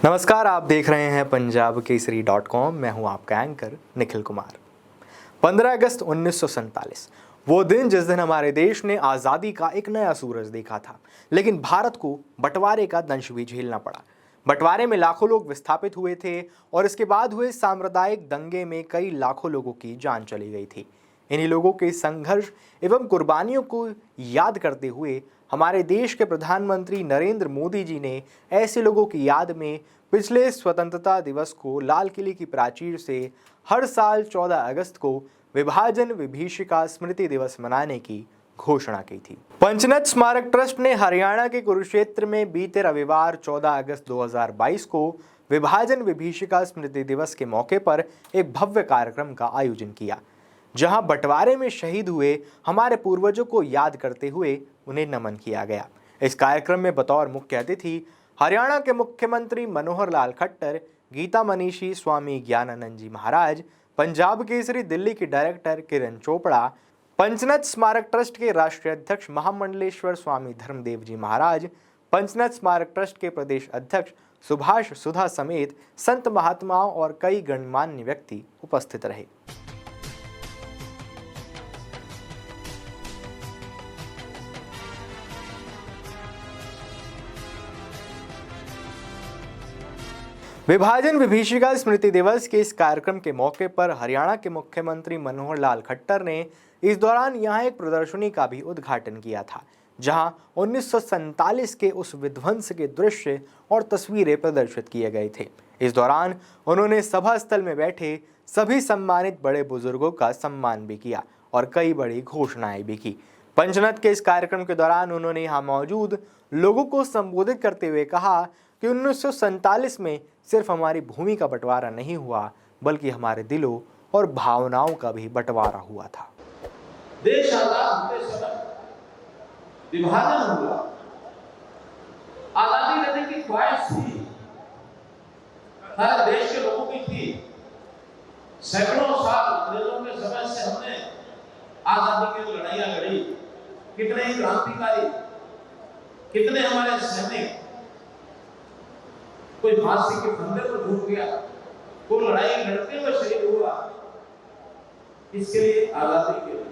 नमस्कार, आप देख रहे हैं पंजाब केसरी .com। मैं हूं आपका एंकर निखिल कुमार। 15 अगस्त 1947 वो दिन जिस दिन हमारे देश ने आज़ादी का एक नया सूरज देखा था, लेकिन भारत को बंटवारे का दंश भी झेलना पड़ा। बंटवारे में लाखों लोग विस्थापित हुए थे और इसके बाद हुए सांप्रदायिक दंगे में कई लाखों लोगों की जान चली गई थी। इन्हीं लोगों के संघर्ष एवं कुर्बानियों को याद करते हुए हमारे देश के प्रधानमंत्री नरेंद्र मोदी जी ने ऐसे लोगों की याद में पिछले स्वतंत्रता दिवस को लाल किले की प्राचीर से हर साल 14 अगस्त को विभाजन विभीषिका स्मृति दिवस मनाने की घोषणा की थी। पंचनद स्मारक ट्रस्ट ने हरियाणा के कुरुक्षेत्र में बीते रविवार 14 अगस्त 2022 को विभाजन विभीषिका स्मृति दिवस के मौके पर एक भव्य कार्यक्रम का आयोजन किया, जहां बंटवारे में शहीद हुए हमारे पूर्वजों को याद करते हुए उन्हें नमन किया गया। इस कार्यक्रम में बतौर मुख्य अतिथि हरियाणा के मुख्यमंत्री मनोहर लाल खट्टर, गीता मनीषी स्वामी ज्ञानानंद जी महाराज, पंजाब केसरी दिल्ली के डायरेक्टर किरण चोपड़ा, पंचनद स्मारक ट्रस्ट के राष्ट्रीय अध्यक्ष महामंडलेश्वर स्वामी धर्मदेव जी महाराज, पंचनद स्मारक ट्रस्ट के प्रदेश अध्यक्ष सुभाष सुधा समेत संत महात्माओं और कई गणमान्य व्यक्ति उपस्थित रहे। विभाजन विभीषिका स्मृति दिवस के इस कार्यक्रम के मौके पर हरियाणा के मुख्यमंत्री मनोहर लाल खट्टर ने इस दौरान यहां एक प्रदर्शनी का भी उद्घाटन किया था, जहां 1947 के उस विध्वंस के दृश्य और तस्वीरें प्रदर्शित किए गए थे। इस दौरान उन्होंने सभा स्थल में बैठे सभी सम्मानित बड़े बुजुर्गों का सम्मान भी किया और कई बड़ी घोषणाएं भी की। पंचनद के इस कार्यक्रम के दौरान उन्होंने यहाँ मौजूद लोगों को संबोधित करते हुए कहा कि 1947 में सिर्फ हमारी भूमि का बंटवारा नहीं हुआ, बल्कि हमारे दिलों और भावनाओं का भी बंटवारा हुआ था। देश आजाद होते समय विभाजन हुआ, आजादी लेने की ख्वाहिश थी, सारे देश के लोगों की थी। सैकड़ों साल अंग्रेजों के समय से हमने आजादी की लड़ाइयां लड़ी। कितने ही क्रांतिकारी, कितने हमारे सैनिक, कोई फांसी के फंदे पर झुक गया, कोई लड़ाई लड़ते हुए शहीद हुआ, इसके लिए आजादी के लिए।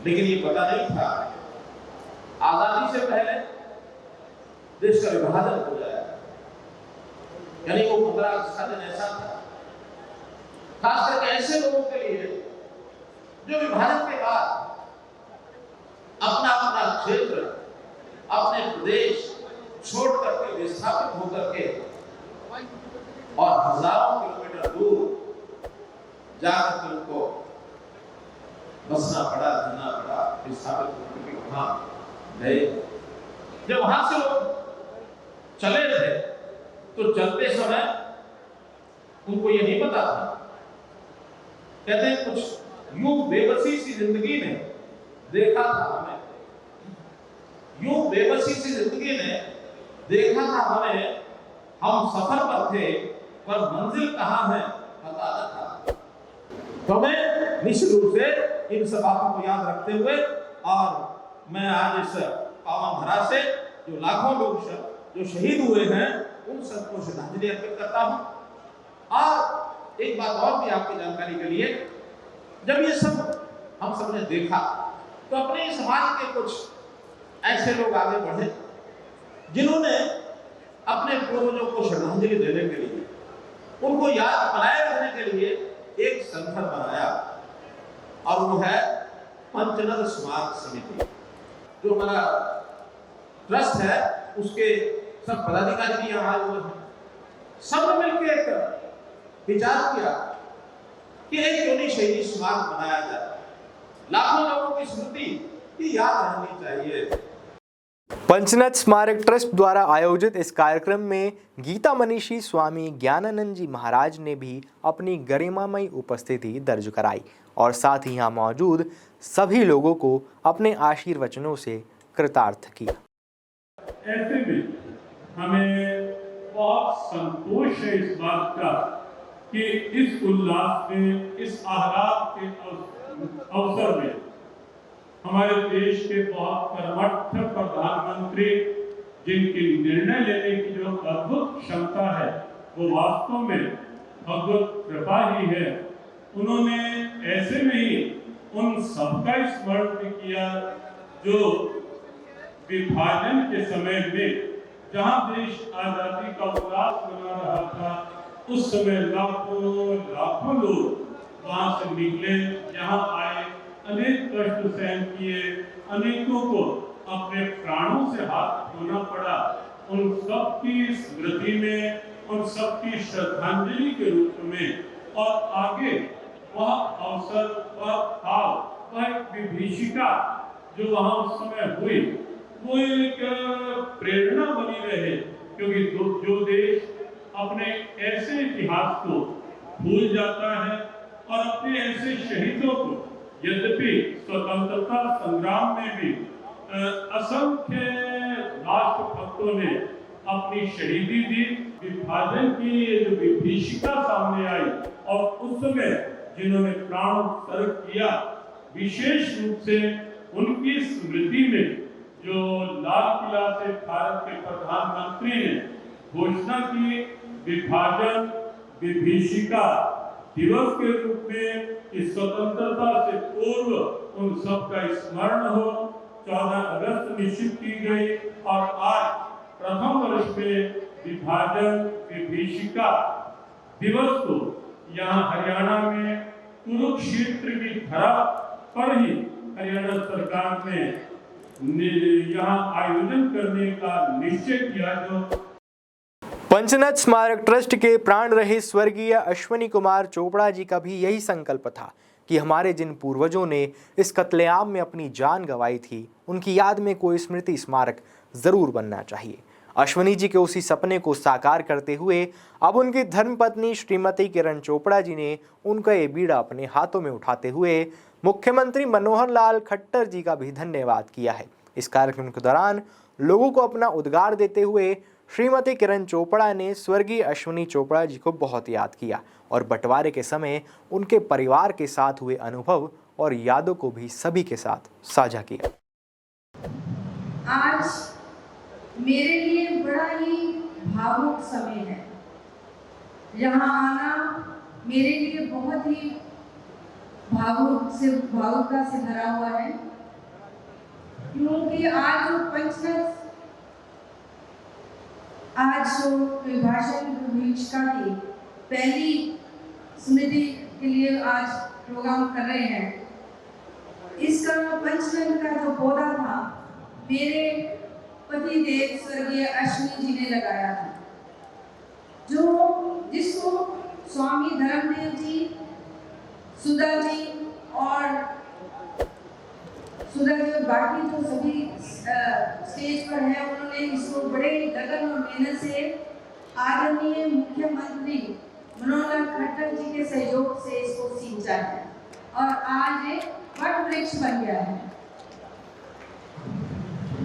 लेकिन ये पता नहीं था आजादी से पहले देश का विभाजन हो जाएगा। यानी वो 15 अगस्त का दिन ऐसा था, खास करके ऐसे लोगों के लिए जो विभाजन के बाद अपना अपना क्षेत्र, अपने प्रदेश छोड़ करके विस्थापित होकर के और हजारों किलोमीटर दूर जाकर के उनको बसना पड़ा, रहना पड़ा, विस्थापित होकर के वहां गए। जब वहां से लोग चले थे तो चलते समय उनको ये नहीं पता था, कहते हैं कुछ यूं बेबसी सी जिंदगी में देखा था हमें, यूं बेबसी सी जिंदगी में देखा था हमें, हम सफर पर थे पर मंजिल कहां है पता न था। तो हमें निश्चित रूप से इन सब बातों को याद रखते हुए, और मैं आज इस पावन धरा से जो लाखों लोग जो शहीद हुए हैं उन सबको श्रद्धांजलि अर्पित करता हूं। और एक बात और भी आपकी जानकारी के लिए, जब ये सब हम सबने देखा तो अपने समाज के कुछ ऐसे लोग आगे बढ़े जिन्होंने अपने पूर्वजों को श्रद्धांजलि देने के लिए, उनको याद बनाए रखने के लिए एक संगठन बनाया, और वो है पंचनद स्मारक समिति। जो हमारा ट्रस्ट है उसके सब पदाधिकारी भी यहाँ आए हुए हैं। सब मिलकर एक विचार किया कि एक क्यों नहीं शहीदी स्मारक बनाया जाए, लाखों लोगों की स्मृति की याद रहनी चाहिए। पंचनद स्मारक ट्रस्ट द्वारा आयोजित इस कार्यक्रम में गीता मनीषी स्वामी ज्ञानानंद जी महाराज ने भी अपनी गरिमामयी उपस्थिति दर्ज कराई और साथ ही यहाँ मौजूद सभी लोगों को अपने आशीर्वचनों से कृतार्थ किया। ऐसे में हमें बहुत संतोष है इस बात का कि इस उल्लास में, इस आह्लाद के अवसर में हमारे देश के बहुत कर्मठ प्रधानमंत्री जिनकी निर्णय लेने की जो अद्भुत क्षमता है वो वास्तव में अद्भुत कृपा ही है। उन्होंने ऐसे में ही उन सबका स्मरण भी किया जो विभाजन के समय में जहां देश आजादी का उल्लास मना रहा था, उस समय लाखों लोग वहां से निकले, यहाँ आए, अनेक कष्ट सहन किए, अनेकों को अपने प्राणों से हाथ धोना पड़ा। उन सब की स्मृति में, उन सब की श्रद्धांजलि के रूप में, और आगे वह अवसर, वह भाव, वह एक विभीषिका जो वहां उस समय हुई, वो एक प्रेरणा बनी रहे। क्योंकि जो देश अपने ऐसे इतिहास को भूल जाता है और अपने ऐसे शहीदों को, यद्यपि स्वतंत्रता संग्राम में भी असंख्य राष्ट्रभक्तों ने अपनी शहीदी दी, विभाजन की ये जो विभीषिका सामने आई और उस समय जिन्होंने प्राण उत्सर्ग किया, विशेष रूप से उनकी स्मृति में जो लाल किला से भारत के प्रधानमंत्री ने घोषणा की, विभाजन विभीषिका दिवस के रूप में इस स्वतंत्रता से पूर्व उन सब का स्मरण हो, 14 अगस्त निश्चित की गई और आज प्रथम वर्ष में विभाजन विभीषिका दिवस को यहाँ हरियाणा में कुरुक्षेत्र की धरा पर ही हरियाणा सरकार ने यहाँ आयोजन करने का निश्चय किया। जो पंचनद स्मारक ट्रस्ट के प्राण रहे स्वर्गीय अश्विनी कुमार चोपड़ा जी का भी यही संकल्प था कि हमारे जिन पूर्वजों ने इस कत्लेआम में अपनी जान गंवाई थी, उनकी याद में कोई स्मृति स्मारक जरूर बनना चाहिए। अश्विनी जी के उसी सपने को साकार करते हुए अब उनकी धर्मपत्नी श्रीमती किरण चोपड़ा जी ने उनका ये बीड़ा अपने हाथों में उठाते हुए मुख्यमंत्री मनोहर लाल खट्टर जी का भी धन्यवाद किया है। इस कार्यक्रम के दौरान लोगों को अपना उद्गार देते हुए श्रीमती किरण चोपड़ा ने स्वर्गीय अश्विनी चोपड़ा जी को बहुत याद किया और बंटवारे के समय उनके परिवार के साथ हुए अनुभव और यादों को भी सभी के साथ साझा किया। आज मेरे लिए बड़ा ही भावुक समय है। यहाँ आना मेरे लिए बहुत ही भावुकता से भरा हुआ है, क्योंकि आज जो विभाजन विभीषिका की पहली स्मृति के लिए आज प्रोग्राम कर रहे हैं। इसका पंचनद का जो पौधा था, मेरे पति देव स्वर्गीय अश्विनी जी ने लगाया था, जिसको स्वामी धर्मदेव जी, सुधा जी और बाकी जो सभी स्टेज पर है, उन्होंने इसको बड़े लगन और मेहनत से आदरणीय मुख्यमंत्री मनोहर लाल खट्टर जी के सहयोग से इसको सींचा है और आज एक वट वृक्ष बन गया है।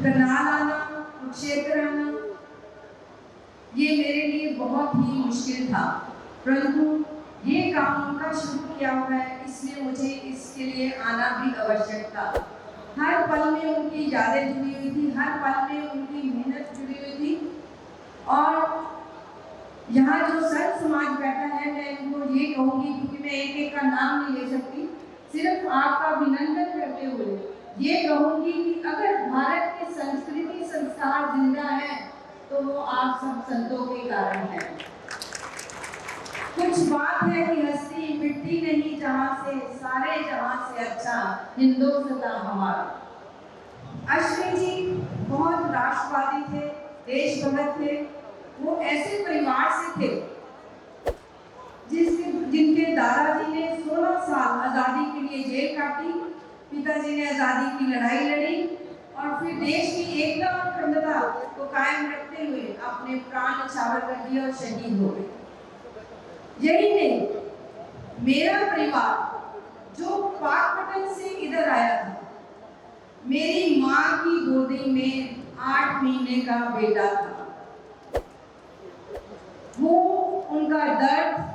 करनाल आना, कुरुक्षेत्र आना, ये मेरे लिए बहुत ही मुश्किल था, परंतु ये काम उनका शुरू किया हुआ है, इसलिए मुझे इसके लिए आना भी आवश्यक था। हर पल में उनकी यादें जुड़ी हुई थी, हर पल में उनकी मेहनत जुड़ी हुई थी। और यहाँ जो संत समाज बैठा है, मैं इनको ये कहूँगी, क्योंकि मैं एक एक का नाम नहीं ले सकती, सिर्फ आपका अभिनंदन करते हुए ये कहूँगी कि अगर भारत की संस्कृति संस्कार जिंदा है तो वो आप सब संतों के कारण है। कुछ बात है कि हस्ती मिट्टी नहीं जहाँ से, सारे जहाँ से अच्छा हिंदुस्तान हमारा। अश्विनी जी बहुत राष्ट्रवादी थे, देशभक्त थे। वो ऐसे परिवार से थे जिनके दादाजी ने 16 साल आज़ादी के लिए जेल काटी, पिताजी ने आज़ादी की लड़ाई लड़ी और फिर देश की एकता और अखंडता को कायम रखते हुए अपने प्राण न्यौछावर कर दिए और शहीद हो गए। यही नहीं, मेरा परिवार जो पाकपटन से इधर आया था, मेरी माँ की गोदी में 8 महीने का बेटा था। वो उनका दर्द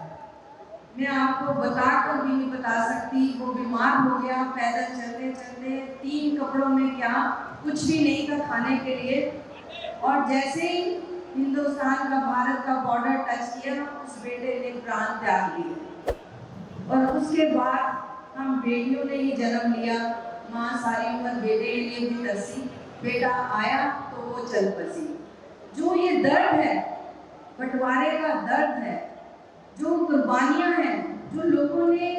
मैं आपको बताकर भी नहीं बता सकती। वो बीमार हो गया, पैदल चलते चलते 3 कपड़ों में, क्या कुछ भी नहीं था खाने के लिए, और जैसे ही हिंदुस्तान का भारत का बॉर्डर टच किया उस बेटे ने प्राण त्याग लिए और उसके बाद हम बेटियों ने ही जन्म लिया। माँ सारी उम्र बेटे के लिए भी तरसी, बेटा आया तो वो चल बसी। जो ये दर्द है, बंटवारे का दर्द है, जो कुर्बानियां हैं, जो लोगों ने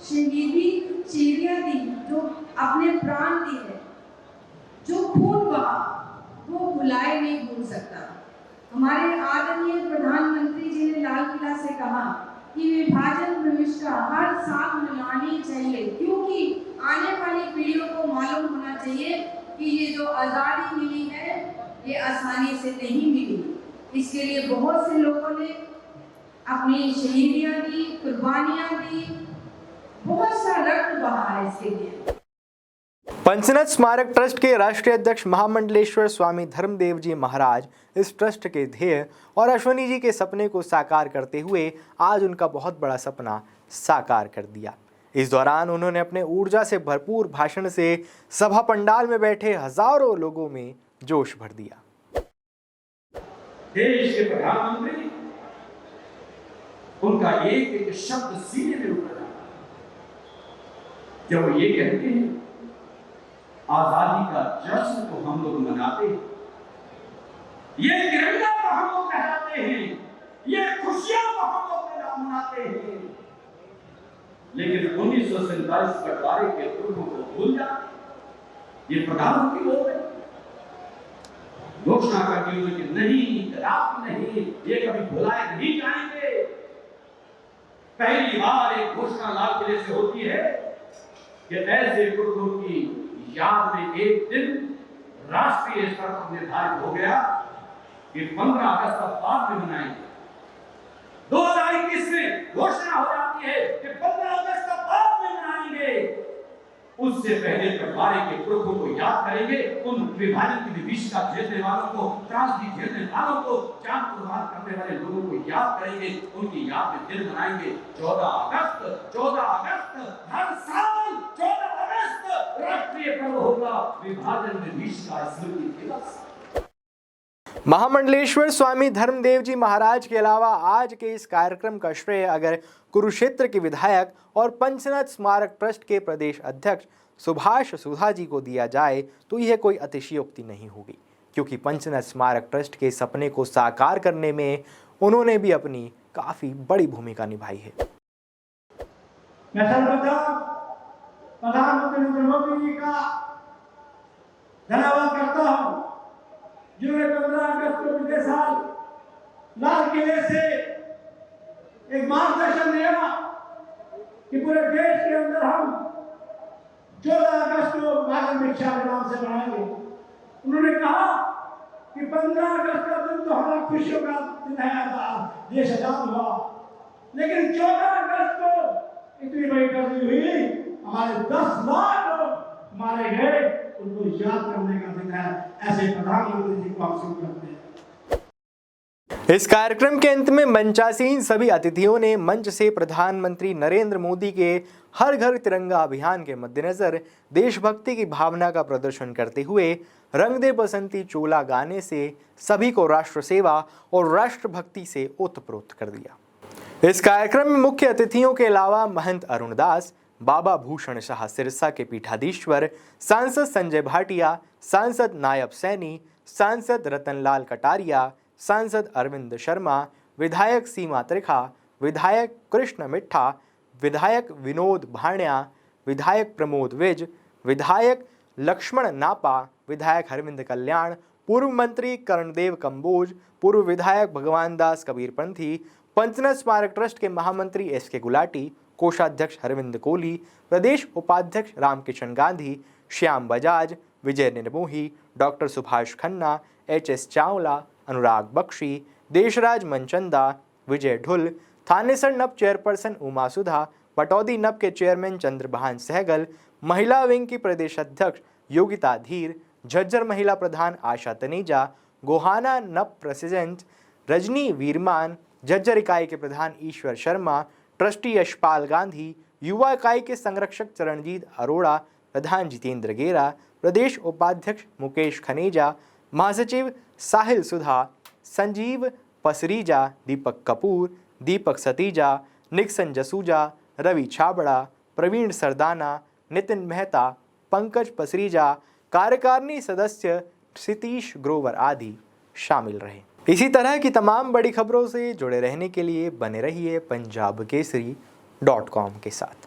शहीदी चीरियां दी, जो अपने प्राण दिए, जो खून बहा, वो भुलाए नहीं भूल सकता। हमारे आदरणीय प्रधानमंत्री जी ने लाल किला से कहा कि विभाजन भविष्य हर साल मनानी चाहिए, क्योंकि आने वाली पीढ़ियों को मालूम होना चाहिए कि ये जो आज़ादी मिली है ये आसानी से नहीं मिली। इसके लिए बहुत से लोगों ने अपनी शहीदियां दी, कुर्बानियां दी, बहुत सा रक्त बहा है इसके लिए। पंचनद स्मारक ट्रस्ट के राष्ट्रीय अध्यक्ष महामंडलेश्वर स्वामी धर्मदेव जी महाराज इस ट्रस्ट के ध्येय और अश्वनी जी के सपने को साकार करते हुए आज उनका बहुत बड़ा सपना साकार कर दिया। इस दौरान उन्होंने अपने ऊर्जा से भरपूर भाषण से सभा पंडाल में बैठे हजारों लोगों में जोश भर दिया। देश के प्रधानमंत्री, उनका एक एक शब्द सीने में उतर रहा जब वो ये कहते हैं आजादी का जश्न तो हम लोग मनाते हैं, ये तिरंगा तो हम लोग लहराते हैं, ये खुशियां तो हम लोग मनाते हैं, लेकिन 1947 बंटवारे के दुखों को भूल जाते। ये प्रधानमंत्री बोल रहे घोषणा करती हुई कि नहीं, कदापि नहीं, ये कभी भुलाए नहीं जाएंगे। पहली बार एक घोषणा लाल किले से होती है कि ऐसे पुरखों की याद में एक दिन राष्ट्रीय स्तर पर निर्धारित हो गया कि 15 अगस्त बाद में मनाएंगे। 2021 में घोषणा हो जाती है कि 15 अगस्त बाद में मनाएंगे। उससे पहले बंटवारे के पुरखों को याद करेंगे, उन विभाजन की विभीषिका झेलने वालों को, त्रासदी झेलने वालों को, जान कुर्बान करने वाले लोगों को याद करेंगे, उनकी याद में दिन मनाएंगे। 14 अगस्त हर साल 14 अगस्त राष्ट्रीय पर्व होगा, विभाजन विभीषिका स्मृति दिवस। महामंडलेश्वर स्वामी धर्मदेव जी महाराज के अलावा आज के इस कार्यक्रम का श्रेय अगर कुरुक्षेत्र के विधायक और पंचनद स्मारक ट्रस्ट के प्रदेश अध्यक्ष सुभाष सुधा जी को दिया जाए तो यह कोई अतिशयोक्ति नहीं होगी, क्योंकि पंचनद स्मारक ट्रस्ट के सपने को साकार करने में उन्होंने भी अपनी काफी बड़ी भूमिका निभाई है। मैं सर्वप्रथम प्रधानमंत्री नरेंद्र मोदी जी का धन्यवाद करता हूँ, जिन्होंने 15 अगस्त को पिछले साल लाल किले से एक मार्गदर्शन दिया कि पूरे देश के अंदर हम 14 अगस्त को भारत भिक्षा के नाम से मनाएंगे। उन्होंने कहा कि 15 अगस्त का दिन तो हमारा खुशियों का दिन है, देश आजाद हुआ, लेकिन 14 अगस्त को इतनी बड़ी गर्मी हुई, हमारे 10 लाख लोग मारे गए, उनको याद करने का दिन है। ऐसे प्रधानमंत्री जी को हम शुरू करते हैं। इस कार्यक्रम के अंत में मंचासीन सभी अतिथियों ने मंच से प्रधानमंत्री नरेंद्र मोदी के हर घर तिरंगा अभियान के मद्देनजर देशभक्ति की भावना का प्रदर्शन करते हुए रंग दे बसंती चोला गाने से सभी को राष्ट्र सेवा और राष्ट्रभक्ति से ओतप्रोत कर दिया। इस कार्यक्रम में मुख्य अतिथियों के अलावा महंत अरुण दास, बाबा भूषण शाह सिरसा के पीठाधीश्वर, सांसद संजय भाटिया, सांसद नायब सैनी, सांसद रतनलाल कटारिया, सांसद अरविंद शर्मा, विधायक सीमा त्रिखा, विधायक कृष्ण मिट्ठा, विधायक विनोद भाण्या, विधायक प्रमोद विज, विधायक लक्ष्मण नापा, विधायक हरविंद कल्याण, पूर्व मंत्री कर्णदेव कंबोज, पूर्व विधायक भगवान दास कबीरपंथी, पंचनद स्मारक ट्रस्ट के महामंत्री एस.के. गुलाटी, कोषाध्यक्ष हरविंद कोहली, प्रदेश उपाध्यक्ष रामकिशन गांधी, श्याम बजाज, विजय निर्मोही, डॉक्टर सुभाष खन्ना, एच.एस. चावला, अनुराग बख्शी, देशराज मनचंदा, विजय ढुल, थानेसर नप चेयरपर्सन उमा सुधा, पटौदी नप के चेयरमैन चंद्रभान सहगल, महिला विंग की प्रदेश अध्यक्ष योगिता धीर, झज्जर महिला प्रधान आशा तनेजा, गोहाना नप प्रेसिडेंट रजनी वीरमान, झज्जर इकाई के प्रधान ईश्वर शर्मा, ट्रस्टी यशपाल गांधी, युवा इकाई के संरक्षक चरणजीत अरोड़ा, प्रधान जितेंद्र गेरा, प्रदेश उपाध्यक्ष मुकेश खनेजा, महासचिव साहिल सुधा, संजीव पसरीजा, दीपक कपूर, दीपक सतीजा, निक्सन जसूजा, रवि छाबड़ा, प्रवीण सरदाना, नितिन मेहता, पंकज पसरीजा, कार्यकारिणी सदस्य क्षितीश ग्रोवर आदि शामिल रहे। इसी तरह की तमाम बड़ी खबरों से जुड़े रहने के लिए बने रहिए पंजाबकेसरी.com के साथ।